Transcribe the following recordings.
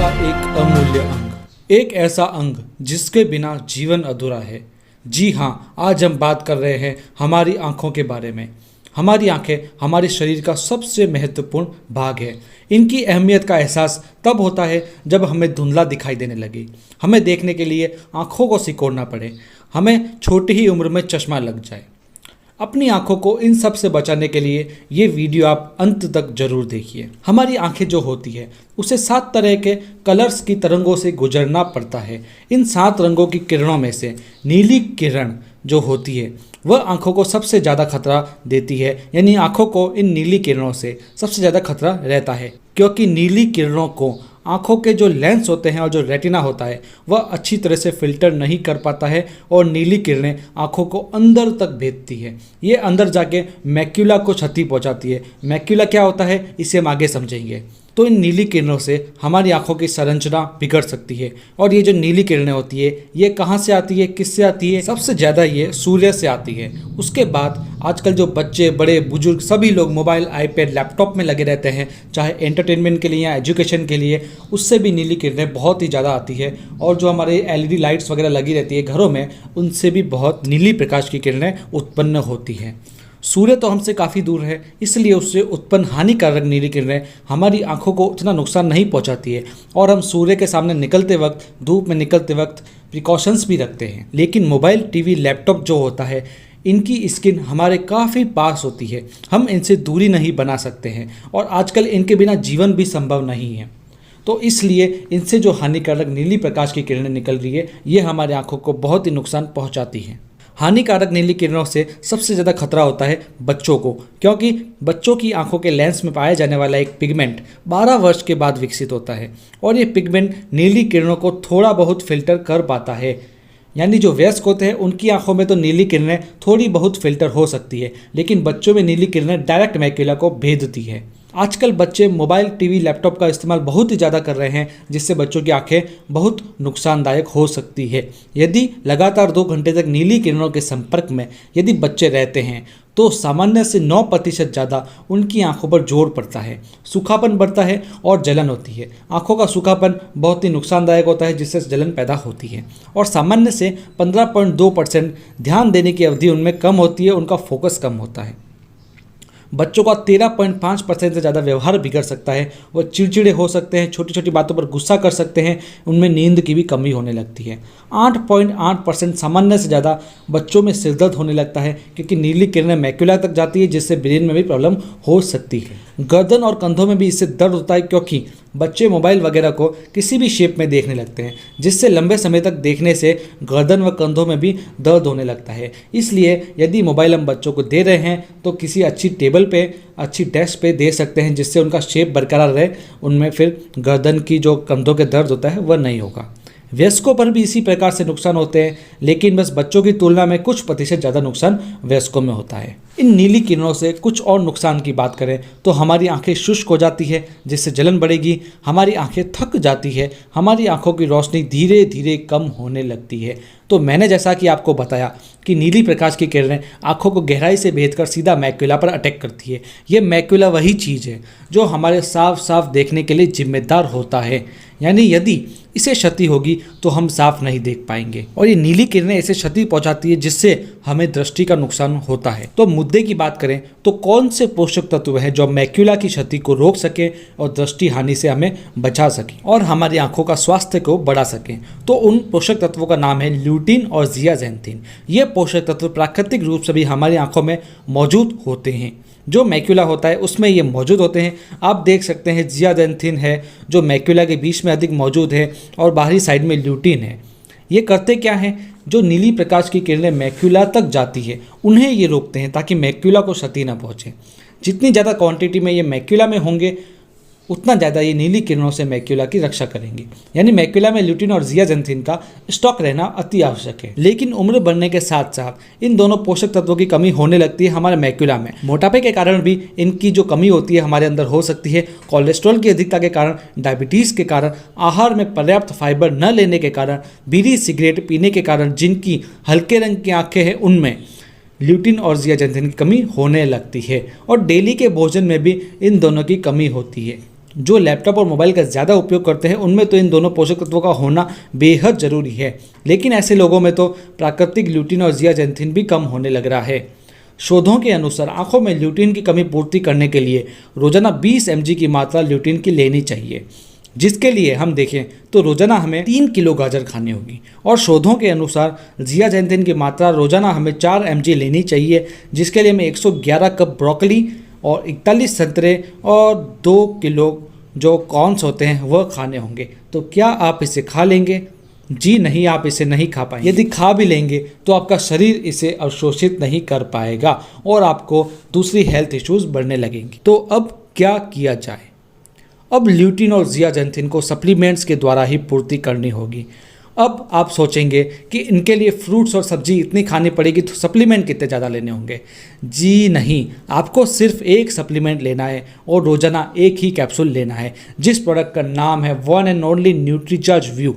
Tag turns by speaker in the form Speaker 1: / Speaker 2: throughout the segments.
Speaker 1: एक अमूल्य अंग, एक ऐसा अंग जिसके बिना जीवन अधूरा है। जी हाँ, आज हम बात कर रहे हैं हमारी आँखों के बारे में। हमारी आँखें हमारे शरीर का सबसे महत्वपूर्ण भाग है। इनकी अहमियत का एहसास तब होता है जब हमें धुंधला दिखाई देने लगे, हमें देखने के लिए आँखों को सिकोड़ना पड़े, हमें छोटी ही उम्र में चश्मा लग जाए। अपनी आंखों को इन सब से बचाने के लिए ये वीडियो आप अंत तक जरूर देखिए। हमारी आंखें जो होती है उसे 7 तरह के कलर्स की तरंगों से गुजरना पड़ता है। इन 7 रंगों की किरणों में से नीली किरण जो होती है वह आंखों को सबसे ज़्यादा खतरा देती है, यानी आंखों को इन नीली किरणों से सबसे ज़्यादा खतरा रहता है, क्योंकि नीली किरणों को आँखों के जो लेंस होते हैं और जो रेटिना होता है वह अच्छी तरह से फिल्टर नहीं कर पाता है और नीली किरणें आँखों को अंदर तक भेजती है। ये अंदर जाके मैक्यूला को क्षति पहुंचाती है। मैक्यूला क्या होता है इसे हम आगे समझेंगे। तो इन नीली किरणों से हमारी आंखों की संरचना बिगड़ सकती है। और ये जो नीली किरणें होती है ये कहाँ से आती है, किससे आती है? सबसे ज़्यादा ये सूर्य से आती है। उसके बाद आजकल जो बच्चे, बड़े बुजुर्ग सभी लोग मोबाइल, आईपैड, लैपटॉप में लगे रहते हैं, चाहे एंटरटेनमेंट के लिए या एजुकेशन के लिए, उससे भी नीली किरणें बहुत ही ज़्यादा आती है। और जो हमारे एलईडी लाइट्स वगैरह लगी रहती है घरों में, उनसे भी बहुत नीली प्रकाश की किरणें उत्पन्न होती हैं। सूर्य तो हमसे काफ़ी दूर है, इसलिए उससे उत्पन्न हानिकारक नीली किरणें हमारी आंखों को उतना नुकसान नहीं पहुंचाती है। और हम सूर्य के सामने निकलते वक्त, धूप में निकलते वक्त प्रिकॉशंस भी रखते हैं। लेकिन मोबाइल, टीवी, लैपटॉप जो होता है इनकी स्किन हमारे काफ़ी पास होती है, हम इनसे दूरी नहीं बना सकते हैं और आजकल इनके बिना जीवन भी संभव नहीं है। तो इसलिए इनसे जो हानिकारक नीली प्रकाश की किरणें निकल रही है ये हमारे आंखों को बहुत ही नुकसान पहुंचाती हैं। हानिकारक नीली किरणों से सबसे ज़्यादा खतरा होता है बच्चों को, क्योंकि बच्चों की आंखों के लेंस में पाया जाने वाला एक पिगमेंट 12 वर्ष के बाद विकसित होता है और ये पिगमेंट नीली किरणों को थोड़ा बहुत फिल्टर कर पाता है। यानी जो वयस्क होते हैं उनकी आंखों में तो नीली किरणें थोड़ी बहुत फिल्टर हो सकती है, लेकिन बच्चों में नीली किरणें डायरेक्ट मैक्यूला को भेदती है। आजकल बच्चे मोबाइल, टीवी, लैपटॉप का इस्तेमाल बहुत ही ज़्यादा कर रहे हैं, जिससे बच्चों की आंखें बहुत नुकसानदायक हो सकती है। यदि लगातार 2 घंटे तक नीली किरणों के संपर्क में यदि बच्चे रहते हैं तो सामान्य से 9% ज़्यादा उनकी आंखों पर जोर पड़ता है, सूखापन बढ़ता है और जलन होती है। आंखों का सूखापन बहुत ही नुकसानदायक होता है, जिससे जलन पैदा होती है। और सामान्य से 15.2% ध्यान देने की अवधि उनमें कम होती है, उनका फोकस कम होता है। बच्चों का 13.5% से ज़्यादा व्यवहार बिगड़ सकता है, वो चिड़चिड़े हो सकते हैं, छोटी छोटी बातों पर गुस्सा कर सकते हैं, उनमें नींद की भी कमी होने लगती है। 8.8% सामान्य से ज़्यादा बच्चों में सिरदर्द होने लगता है, क्योंकि नीली किरणें मैक्यूला तक जाती है, जिससे ब्रेन में भी प्रॉब्लम हो सकती है। गर्दन और कंधों में भी इससे दर्द होता है, क्योंकि बच्चे मोबाइल वगैरह को किसी भी शेप में देखने लगते हैं, जिससे लंबे समय तक देखने से गर्दन व कंधों में भी दर्द होने लगता है। इसलिए यदि मोबाइल हम बच्चों को दे रहे हैं तो किसी अच्छी टेबल पे, अच्छी डेस्क पे दे सकते हैं, जिससे उनका शेप बरकरार रहे, उनमें फिर गर्दन की जो कंधों के दर्द होता है वह नहीं होगा। वयस्कों पर भी इसी प्रकार से नुकसान होते हैं, लेकिन बस बच्चों की तुलना में कुछ प्रतिशत ज़्यादा नुकसान वयस्कों में होता है। इन नीली किरणों से कुछ और नुकसान की बात करें तो हमारी आंखें शुष्क हो जाती है, जिससे जलन बढ़ेगी, हमारी आंखें थक जाती है, हमारी आंखों की रोशनी धीरे धीरे कम होने लगती है। तो मैंने जैसा कि आपको बताया कि नीली प्रकाश की किरणें आंखों को गहराई से भेदकर सीधा मैक्यूला पर अटैक करती है। ये मैक्यूला वही चीज़ है जो हमारे साफ साफ देखने के लिए जिम्मेदार होता है, यानी यदि इसे क्षति होगी तो हम साफ नहीं देख पाएंगे। और ये नीली किरणें इसे क्षति पहुंचाती है, जिससे हमें दृष्टि का नुकसान होता है। तो मुद्दे की बात करें तो कौन से पोषक तत्व हैं जो मैक्यूला की क्षति को रोक सके और दृष्टि हानि से हमें बचा सके और हमारी आंखों का स्वास्थ्य को बढ़ा सके? तो उन पोषक तत्वों का नाम है ल्यूटिन और जियाजेंथिन। ये पोषक तत्व प्राकृतिक रूप से भी हमारी आंखों में मौजूद होते हैं। जो मैक्यूला होता है उसमें ये मौजूद होते हैं। आप देख सकते हैं जियाजेंथिन है जो मैक्यूला के बीच में अधिक मौजूद है और बाहरी साइड में ल्यूटिन है। ये करते क्या हैं? जो नीली प्रकाश की किरणें मैक्यूला तक जाती है उन्हें ये रोकते हैं, ताकि मैक्यूला को क्षति ना पहुँचे। जितनी ज़्यादा क्वांटिटी में ये मैक्यूला में होंगे उतना ज़्यादा ये नीली किरणों से मैक्यूला की रक्षा करेंगे। यानी मैक्यूला में ल्यूटिन और जियाजेंथिन का स्टॉक रहना अति आवश्यक है। लेकिन उम्र बढ़ने के साथ साथ इन दोनों पोषक तत्वों की कमी होने लगती है हमारे मैक्यूला में। मोटापे के कारण भी इनकी जो कमी होती है हमारे अंदर हो सकती है। कोलेस्ट्रॉल की अधिकता के कारण, डायबिटीज़ के कारण, आहार में पर्याप्त फाइबर न लेने के कारण, बीड़ी सिगरेट पीने के कारण जिनकी हल्के रंग की आँखें हैं उनमें ल्यूटिन और जियाजेंथिन की कमी होने लगती है। और डेली के भोजन में भी इन दोनों की कमी होती है। जो लैपटॉप और मोबाइल का ज़्यादा उपयोग करते हैं उनमें तो इन दोनों पोषक तत्वों का होना बेहद ज़रूरी है, लेकिन ऐसे लोगों में तो प्राकृतिक ल्यूटिन और जियाजेंथिन भी कम होने लग रहा है। शोधों के अनुसार आंखों में ल्यूटिन की कमी पूर्ति करने के लिए रोजाना 20 mg की मात्रा ल्यूटिन की लेनी चाहिए, जिसके लिए हम देखें तो रोजाना हमें 3 किलो गाजर खानी होगी। और शोधों के अनुसार जियाजेंथिन की मात्रा रोजाना हमें 4 mg लेनी चाहिए, जिसके लिए हमें 111 कप ब्रोकली और 41 संतरे और 2 किलो जो कॉर्न्स होते हैं वह खाने होंगे। तो क्या आप इसे खा लेंगे? जी नहीं, आप इसे नहीं खा पाएंगे। यदि खा भी लेंगे तो आपका शरीर इसे अवशोषित नहीं कर पाएगा और आपको दूसरी हेल्थ इश्यूज बढ़ने लगेंगी। तो अब क्या किया जाए? अब ल्यूटिन और जियाजेंथिन को सप्लीमेंट्स के द्वारा ही पूर्ति करनी होगी। अब आप सोचेंगे कि इनके लिए फ्रूट्स और सब्जी इतनी खानी पड़ेगी तो सप्लीमेंट कितने ज़्यादा लेने होंगे? जी नहीं, आपको सिर्फ एक सप्लीमेंट लेना है और रोजाना एक ही कैप्सूल लेना है, जिस प्रोडक्ट का नाम है one and only Nutricharge view.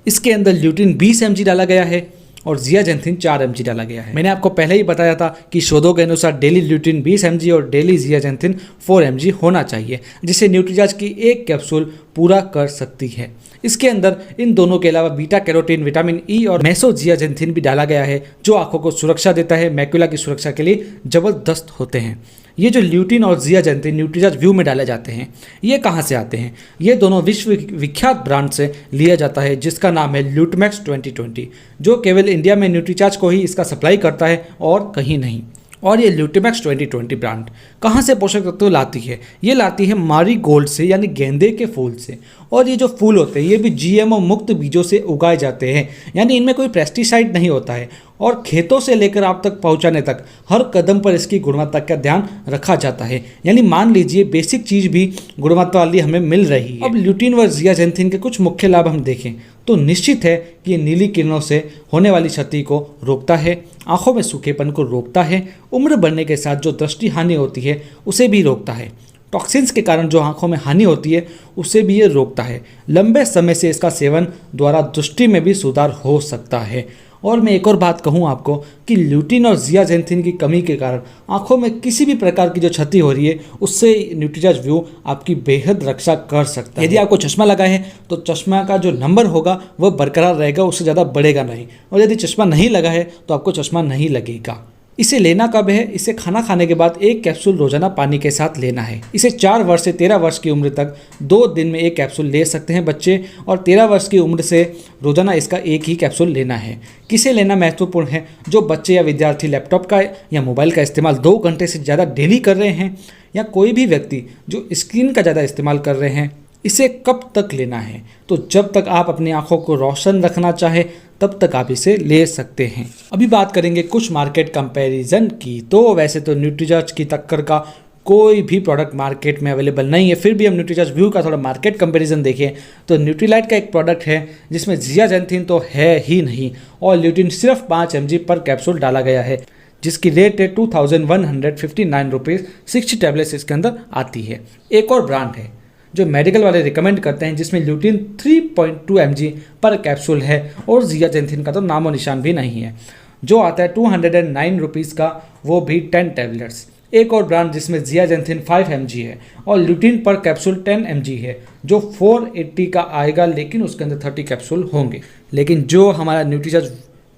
Speaker 1: इसके अंदर ल्यूटिन 20 mg डाला गया है और जियाजेंथिन 4 mg डाला गया है। मैंने आपको पहले ही बताया था कि शोधों के अनुसार डेली ल्यूटिन 20 mg और डेली जियाजेंथिन 4 mg होना चाहिए, जिसे न्यूट्रीचार्ज की एक कैप्सूल पूरा कर सकती है। इसके अंदर इन दोनों के अलावा बीटा कैरोटीन, विटामिन ई और मेसोजियाजेंथिन भी डाला गया है, जो आंखों को सुरक्षा देता है, मैक्युला की सुरक्षा के लिए जबरदस्त होते हैं। ये जो ल्यूटिन और जियाजेंथिन न्यूट्रीचार्ज व्यू में डाले जाते हैं, ये कहाँ से आते हैं? ये दोनों विश्व विख्यात ब्रांड से लिया जाता है, जिसका नाम है ल्यूटमैक्स 2020, जो केवल इंडिया में न्यूट्रीचार्ज को ही इसका सप्लाई करता है और कहीं नहीं। और ये ल्यूटमैक्स 2020 ब्रांड कहाँ से पोषक तत्व लाती है? ये लाती है मारीगोल्ड से, यानी गेंदे के फूल से। और ये जो फूल होते हैं ये भी जीएमओ मुक्त बीजों से उगाए जाते हैं, यानी इनमें कोई पेस्टिसाइड नहीं होता है। और खेतों से लेकर आप तक पहुंचाने तक हर कदम पर इसकी गुणवत्ता का ध्यान रखा जाता है, यानी मान लीजिए बेसिक चीज़ भी गुणवत्ता वाली हमें मिल रही है। अब ल्यूटिन व जियाजेंथिन के कुछ मुख्य लाभ हम देखें तो निश्चित है कि ये नीली किरणों से होने वाली क्षति को रोकता है, आंखों में सूखेपन को रोकता है, उम्र बढ़ने के साथ जो दृष्टि हानि होती है उसे भी रोकता है, टॉक्सिन्स के कारण जो आंखों में हानि होती है उसे भी ये रोकता है। लंबे समय से इसका सेवन द्वारा दृष्टि में भी सुधार हो सकता है। और मैं एक और बात कहूँ आपको कि ल्यूटिन और जियाजेंथिन की कमी के कारण आंखों में किसी भी प्रकार की जो क्षति हो रही है उससे न्यूट्रीचार्ज व्यू आपकी बेहद रक्षा कर सकता है। यदि आपको चश्मा लगा है तो चश्मा का जो नंबर होगा वह बरकरार रहेगा, उससे ज़्यादा बढ़ेगा नहीं। और यदि चश्मा नहीं लगा है तो आपको चश्मा नहीं लगेगा। इसे लेना कब है? इसे खाना खाने के बाद एक कैप्सूल रोजाना पानी के साथ लेना है। इसे 4 वर्ष से 13 वर्ष की उम्र तक 2 दिन में एक कैप्सूल ले सकते हैं बच्चे, और 13 वर्ष की उम्र से रोजाना इसका एक ही कैप्सूल लेना है। किसे लेना महत्वपूर्ण है? जो बच्चे या विद्यार्थी लैपटॉप का या मोबाइल का इस्तेमाल 2 घंटे से ज़्यादा डेली कर रहे हैं, या कोई भी व्यक्ति जो स्क्रीन का ज़्यादा इस्तेमाल कर रहे हैं। इसे कब तक लेना है? तो जब तक आप अपनी आंखों को रोशन रखना चाहे तब तक आप इसे ले सकते हैं। अभी बात करेंगे कुछ मार्केट कंपैरिजन की। तो वैसे तो न्यूट्रीचार्ज की टक्कर का कोई भी प्रोडक्ट मार्केट में अवेलेबल नहीं है, फिर भी हम न्यूट्रीचार्ज व्यू का थोड़ा मार्केट कंपैरिजन देखें तो न्यूट्रीलाइट का एक प्रोडक्ट है जिसमें जियाजेंथिन तो है ही नहीं और ल्यूटिन सिर्फ 5 mg पर कैप्सूल डाला गया है, जिसकी रेट है 2159 रुपीज़। 60 टैबलेट्स इसके अंदर आती है। एक और ब्रांड है जो मेडिकल वाले रिकमेंड करते हैं, जिसमें ल्यूटिन 3.2 mg पर कैप्सूल है और जियाजेंथिन का तो नामो निशान भी नहीं है, जो आता है 209 रुपीज़ का, वो भी 10 टैबलेट्स। एक और ब्रांड जिसमें जियाजेंथिन 5 mg है और ल्यूटिन पर कैप्सूल 10 mg है, जो 480 का आएगा, लेकिन उसके अंदर 30 कैप्सूल होंगे। लेकिन जो हमारा न्यूट्रीचार्ज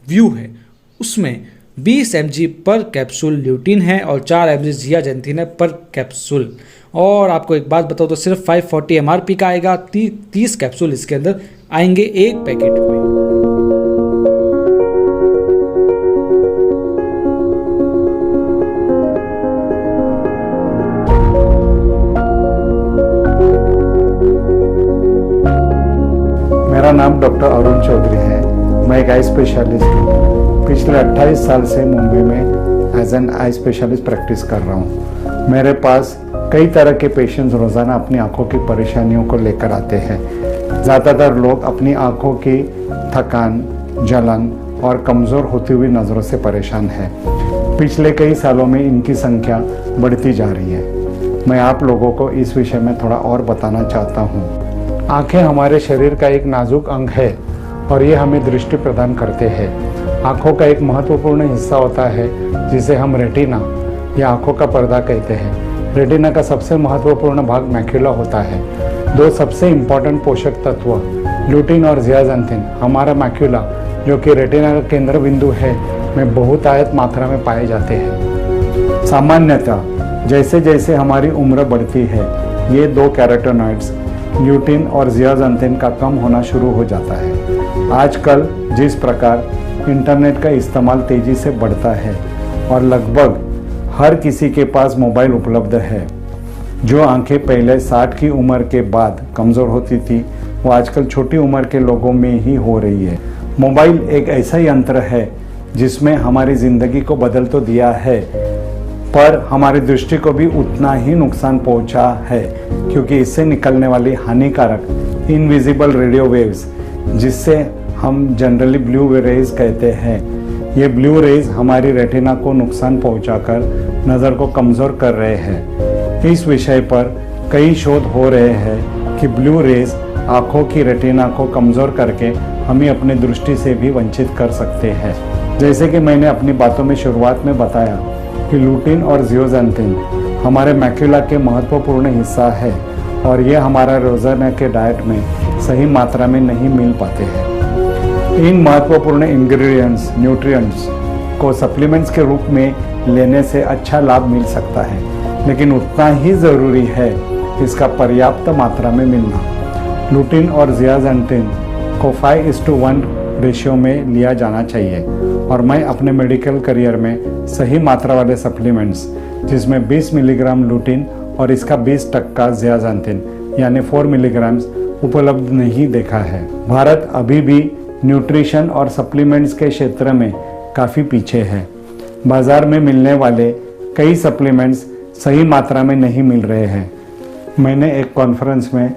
Speaker 1: व्यू है उसमें 20 mg पर कैप्सूल ल्यूटिन है और 4 mg जियाजेंथिन है पर कैप्सूल। और आपको एक बात बताओ तो सिर्फ 540 MRP का आएगा। 30 कैप्सूल इसके अंदर आएंगे एक पैकेट में।
Speaker 2: मेरा नाम डॉक्टर अरुण चौधरी है। मैं एक आई स्पेशलिस्ट हूँ। पिछले 28 साल से मुंबई में as an eye specialist practice कर रहा हूँ। मेरे पास कई तरह के पेशेंट्स रोज़ाना अपनी आंखों की परेशानियों को लेकर आते हैं। ज़्यादातर लोग अपनी आंखों की थकान, जलन और कमज़ोर होती हुई नज़रों से परेशान हैं। पिछले कई सालों में इनकी संख्या बढ़ती जा रही है। मैं आप लोगों को इस विषय में थोड़ा और बताना चाहता हूँ। आँखें हमारे शरीर का एक नाजुक अंग है और ये हमें दृष्टि प्रदान करते हैं। आँखों का एक महत्वपूर्ण हिस्सा होता है जिसे हम रेटिना या आँखों का पर्दा कहते हैं। रेटिना का सबसे महत्वपूर्ण भाग मैक्यूला होता है। दो सबसे इम्पोर्टेंट पोषक तत्व ल्यूटिन और ज़ियाज़ैंथिन हमारा मैक्यूला, जो कि रेटिना का केंद्र बिंदु है, में बहुतायत मात्रा में पाए जाते हैं। सामान्यतः जैसे जैसे हमारी उम्र बढ़ती है, ये दो कैरोटेनॉइड्स ल्यूटिन और ज़ियाज़ैंथिन का कम होना शुरू हो जाता है। आजकल जिस प्रकार इंटरनेट का इस्तेमाल तेज़ी से बढ़ता है और लगभग हर किसी के पास मोबाइल उपलब्ध है, जो आंखें पहले 60 की उम्र के बाद कमज़ोर होती थी, वो आजकल छोटी उम्र के लोगों में ही हो रही है। मोबाइल एक ऐसा यंत्र है जिसमें हमारी ज़िंदगी को बदल तो दिया है, पर हमारी दृष्टि को भी उतना ही नुकसान पहुंचा है, क्योंकि इससे निकलने वाली हानिकारक इनविजिबल रेडियो वेव्स, जिससे हम जनरली ब्लू रेज कहते हैं, ये ब्लू रेज हमारी रेटिना को नुकसान पहुंचाकर नज़र को कमज़ोर कर रहे हैं। इस विषय पर कई शोध हो रहे हैं कि ब्लू रेज आँखों की रेटिना को कमज़ोर करके हमें अपनी दृष्टि से भी वंचित कर सकते हैं। जैसे कि मैंने अपनी बातों में शुरुआत में बताया कि ल्यूटिन और ज़ियाज़ैंथिन हमारे मैक्यूला के महत्वपूर्ण हिस्सा है और ये हमारा रोज़ाना के डाइट में सही मात्रा में नहीं मिल पाते हैं। इन महत्वपूर्ण इंग्रेडिएंट्स न्यूट्रिएंट्स को सप्लीमेंट्स के रूप में लेने से अच्छा लाभ मिल सकता है, लेकिन उतना ही ज़रूरी है इसका पर्याप्त मात्रा में मिलना। ल्यूटिन और ज़ियाज़ैंथिन को 5:1 रेशियो में लिया जाना चाहिए और मैं अपने मेडिकल करियर में सही मात्रा वाले सप्लीमेंट्स, जिसमें 20 मिलीग्राम ल्यूटिन और इसका 20% ज़ियाज़ैंथिन यानी 4 मिलीग्राम उपलब्ध नहीं देखा है। भारत अभी भी न्यूट्रिशन और सप्लीमेंट्स के क्षेत्र में काफ़ी पीछे है। बाज़ार में मिलने वाले कई सप्लीमेंट्स सही मात्रा में नहीं मिल रहे हैं। मैंने एक कॉन्फ्रेंस में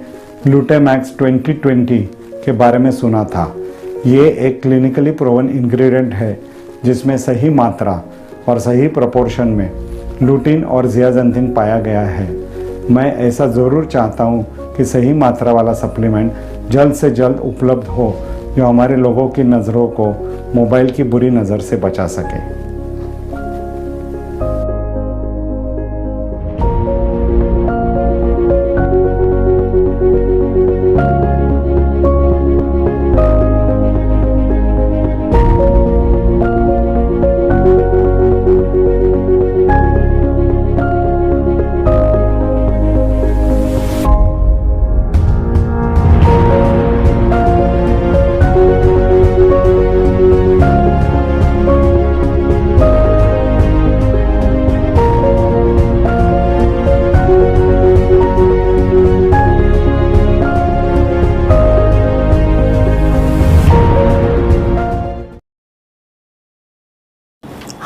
Speaker 2: ग्लूटामैक्स 2020 के बारे में सुना था। ये एक क्लिनिकली प्रूवन इंग्रेडिएंट है जिसमें सही मात्रा और सही प्रोपोर्शन में ल्यूटिन और ज़ियाज़ैंथिन पाया गया है। मैं ऐसा ज़रूर चाहता हूँ कि सही मात्रा वाला सप्लीमेंट जल्द से जल्द उपलब्ध हो, जो हमारे लोगों की नज़रों को मोबाइल की बुरी नज़र से बचा सके।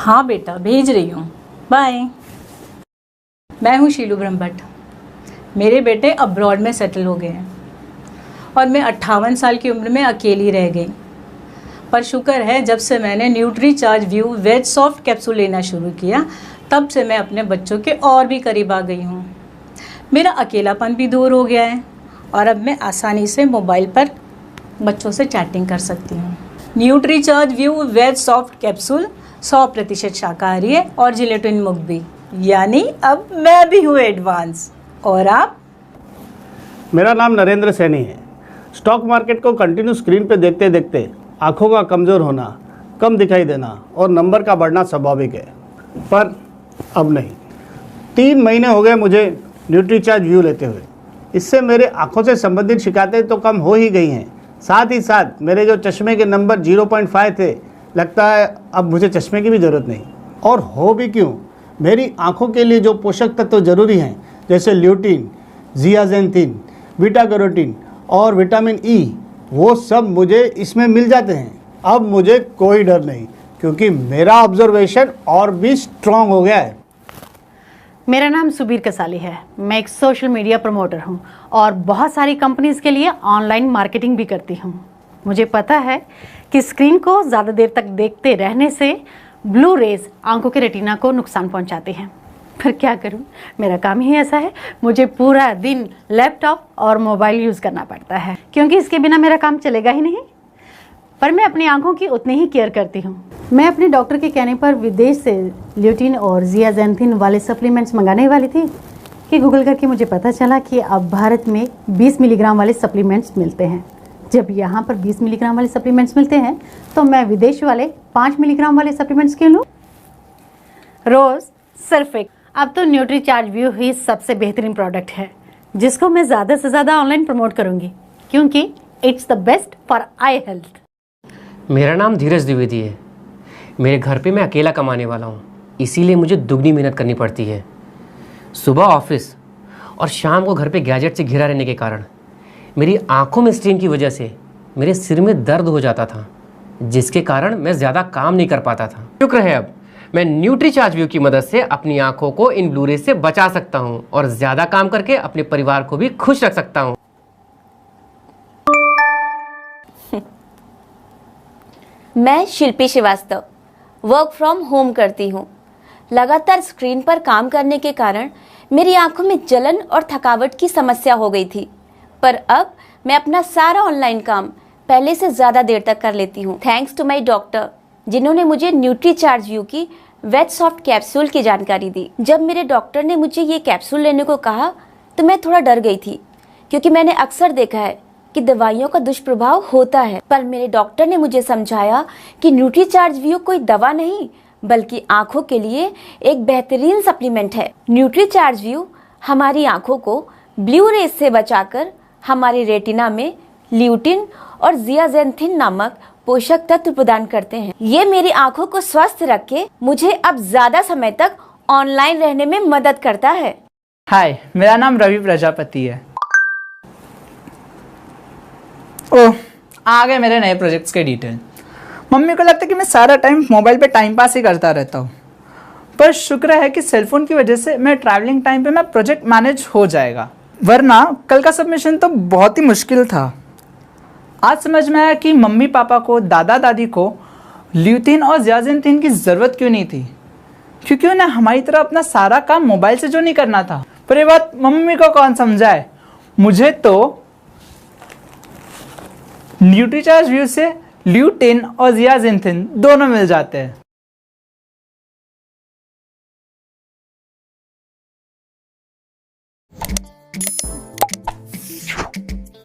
Speaker 3: हाँ बेटा, भेज रही हूँ, बाय। मैं हूँ शीलू ब्रह्मभट्ट। मेरे बेटे अब्रॉड में सेटल हो गए हैं और मैं 58 साल की उम्र में अकेली रह गई। पर शुक्र है, जब से मैंने Nutricharge view veg soft capsule लेना शुरू किया, तब से मैं अपने बच्चों के और भी करीब आ गई हूँ। मेरा अकेलापन भी दूर हो गया है और अब मैं आसानी से मोबाइल पर बच्चों से चैटिंग कर सकती हूँ। Nutricharge view veg soft capsule 100% शाकाहारी है और जिलेटिन मुक्त भी, यानी अब मैं भी हूँ एडवांस। और आप?
Speaker 4: मेरा नाम नरेंद्र सैनी है। स्टॉक मार्केट को कंटिन्यू स्क्रीन पे देखते देखते आंखों का कमज़ोर होना, कम दिखाई देना और नंबर का बढ़ना स्वाभाविक है, पर अब नहीं। 3 महीने हो गए मुझे न्यूट्रीचार्ज व्यू लेते हुए। इससे मेरे आंखों से संबंधित शिकायतें तो कम हो ही गई हैं, साथ ही साथ मेरे जो चश्मे के नंबर 0.5 थे, लगता है अब मुझे चश्मे की भी ज़रूरत नहीं। और हो भी क्यों, मेरी आंखों के लिए जो पोषक तत्व ज़रूरी हैं, जैसे ल्यूटिन, ज़ियाज़ैंथिन, बीटा कैरोटीन और विटामिन ई, वो सब मुझे इसमें मिल जाते हैं। अब मुझे कोई डर नहीं, क्योंकि मेरा ऑब्जर्वेशन और भी स्ट्रॉन्ग हो गया है।
Speaker 5: मेरा नाम सुबीर कसाली है। मैं एक सोशल मीडिया प्रमोटर हूँ और बहुत सारी कंपनीज़ के लिए ऑनलाइन मार्केटिंग भी करती हूँ। मुझे पता है कि स्क्रीन को ज़्यादा देर तक देखते रहने से ब्लू रेज आंखों के रेटिना को नुकसान पहुंचाते हैं, पर क्या करूं, मेरा काम ही ऐसा है। मुझे पूरा दिन लैपटॉप और मोबाइल यूज़ करना पड़ता है, क्योंकि इसके बिना मेरा काम चलेगा ही नहीं। पर मैं अपनी आंखों की उतनी ही केयर करती हूँ। मैं अपने डॉक्टर के कहने पर विदेश से ल्यूटिन और ज़ियाज़ैंथिन वाले सप्लीमेंट्स मंगाने वाली थी, कि गूगल करके मुझे पता चला कि अब भारत में 20 मिलीग्राम वाले सप्लीमेंट्स मिलते हैं। जब यहाँ पर 20 मिलीग्राम वाले सप्लीमेंट्स मिलते हैं तो मैं विदेश वाले 5 मिलीग्राम वाले सप्लीमेंट्स क्यों लूँ? रोज़ सिर्फ एक। अब तो न्यूट्रीचार्ज व्यू ही सबसे बेहतरीन प्रोडक्ट है जिसको मैं ज़्यादा से ज़्यादा ऑनलाइन प्रमोट करूँगी क्योंकि it's the best for I health.
Speaker 6: मेरा नाम धीरज द्विवेदी है। मेरे घर पे मैं अकेला कमाने वाला हूँ, इसीलिए मुझे दुगनी मेहनत करनी पड़ती है। सुबह ऑफिस और शाम को घर पे गैजेट से घिरा रहने के कारण मेरी आंखों में स्ट्रेन की वजह से मेरे सिर में दर्द हो जाता था, जिसके कारण मैं ज़्यादा काम नहीं कर पाता था। शुक्र है अब मैं न्यूट्रीचार्ज व्यू की मदद से अपनी आंखों को इन ब्लू रेज से बचा सकता हूँ और ज़्यादा काम करके अपने परिवार को भी खुश रख सकता हूँ।
Speaker 7: मैं शिल्पी श्रीवास्तव वर्क फ्रॉम होम करती हूँ। लगातार स्क्रीन पर काम करने के कारण मेरी आंखों में जलन और थकावट की समस्या हो गई थी, पर अब मैं अपना सारा ऑनलाइन काम पहले से ज़्यादा देर तक कर लेती हूँ, थैंक्स टू माई डॉक्टर जिन्होंने मुझे न्यूट्रीचार्ज व्यू की वेट सॉफ्ट कैप्सूल की जानकारी दी। जब मेरे डॉक्टर ने मुझे ये कैप्सूल लेने को कहा तो मैं थोड़ा डर गई थी, क्योंकि मैंने अक्सर देखा है कि दवाइयों का दुष्प्रभाव होता है, पर मेरे डॉक्टर ने मुझे समझाया कि न्यूट्रीचार्ज व्यू कोई दवा नहीं बल्कि आंखों के लिए एक बेहतरीन सप्लीमेंट है। न्यूट्रीचार्ज व्यू हमारी आंखों को ब्लू रेज से बचाकर हमारी रेटिना में ल्यूटिन और जियाजेंथिन नामक पोषक तत्व प्रदान करते हैं। ये मेरी आंखों को स्वस्थ रख के मुझे अब ज्यादा समय तक ऑनलाइन रहने में मदद करता है।
Speaker 8: हाय, मेरा नाम रवि प्रजापति है। ओह, आ गए मेरे नए प्रोजेक्ट्स के डिटेल। मम्मी को लगता है कि मैं सारा टाइम मोबाइल पे टाइम पास ही करता रहता हूँ, पर शुक्र है कि सेलफोन की वजह से मैं ट्रैवलिंग टाइम पे मैं प्रोजेक्ट मैनेज हो जाएगा, वरना कल का सबमिशन तो बहुत ही मुश्किल था। आज समझ में आया कि मम्मी पापा को, दादा दादी को ल्यूटिन और जियाजेंथिन की ज़रूरत क्यों नहीं थी, क्योंकि उन्हें हमारी तरह अपना सारा काम मोबाइल से जो नहीं करना था। पर ये बात मम्मी को कौन समझाए, मुझे तो न्यूट्रीचार्ज व्यू से ल्यूटिन और जियाजेंथिन दोनों मिल जाते हैं।